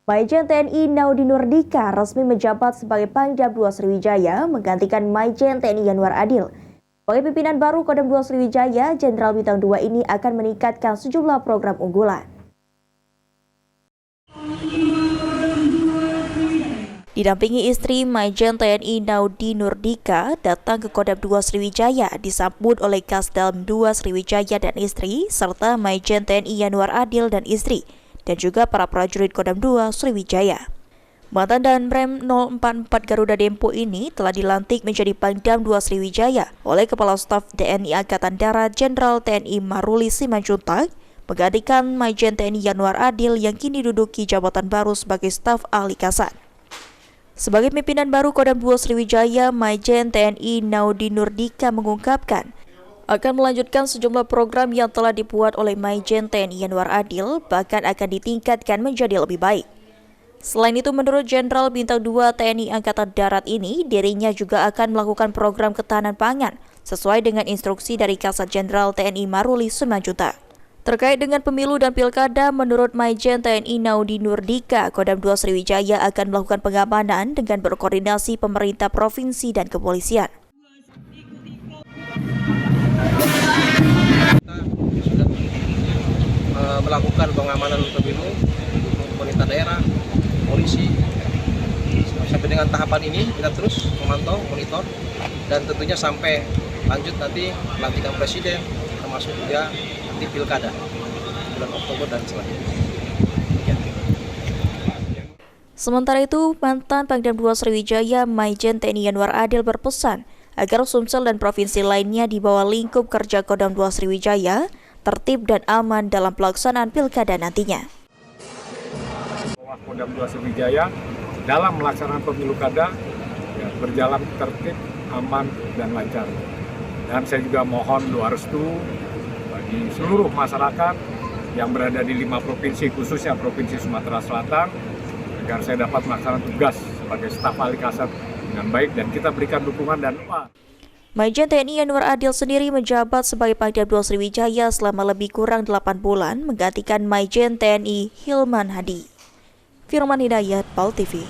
Maijen TNI Naudi Nurdika resmi menjabat sebagai Pangdam 2 Sriwijaya menggantikan Maijen TNI Yanuar Adil. Sebagai pimpinan baru Kodam 2 Sriwijaya, Jenderal Bintang 2 ini akan meningkatkan sejumlah program unggulan. Didampingi istri, Maijen TNI Naudi Nurdika datang ke Kodam 2 Sriwijaya disambut oleh Kasdam 2 Sriwijaya dan istri, serta Maijen TNI Yanuar Adil dan istri, dan juga para prajurit Kodam 2 Sriwijaya. Mantan Danrem 044 Garuda Dempo ini telah dilantik menjadi Pangdam 2 Sriwijaya oleh Kepala Staf TNI Angkatan Darat Jenderal TNI Maruli Simanjuntak, menggantikan Maijen TNI Yanuar Adil yang kini duduki jabatan baru sebagai staf ahli Kasat. Sebagai pimpinan baru Kodam 2 Sriwijaya, Maijen TNI Naudi Nurdika mengungkapkan akan melanjutkan sejumlah program yang telah dibuat oleh Maijen TNI Yanuar Adil, bahkan akan ditingkatkan menjadi lebih baik. Selain itu, menurut Jenderal Bintang 2 TNI Angkatan Darat ini, dirinya juga akan melakukan program ketahanan pangan sesuai dengan instruksi dari Kasat Jenderal TNI Maruli Simanjuntak. Terkait dengan pemilu dan pilkada, menurut Maijen TNI Naudi Nurdika, Kodam 2 Sriwijaya akan melakukan pengamanan dengan berkoordinasi pemerintah provinsi dan kepolisian. Kita sudah melakukan pengamanan pemilu, pemerintah daerah, polisi. Sampai dengan tahapan ini kita terus memantau, monitor, dan tentunya sampai lanjut nanti pelantikan presiden, termasuk juga nanti pilkada bulan Oktober dan selanjutnya. Sementara itu, mantan Pangdam 2 Sriwijaya Maijen TNI Yanuar Adil berpesan agar Sumsel dan provinsi lainnya di bawah lingkup kerja Kodam 2 Sriwijaya tertib dan aman dalam pelaksanaan pilkada nantinya. Kodam 2 Sriwijaya dalam melaksanakan pemilu kada berjalan tertib, aman, dan lancar. Dan saya juga mohon doa restu bagi seluruh masyarakat yang berada di 5 provinsi, khususnya Provinsi Sumatera Selatan, agar saya dapat melaksanakan tugas sebagai staf ahli Kasat dengan baik dan kita berikan dukungan dan doa. Maijen TNI Yanuar Adil sendiri menjabat sebagai Pangdam 2 Sriwijaya selama lebih kurang 8 bulan, menggantikan Maijen TNI Hilman Hadi. Firman Hidayat, PAL TV.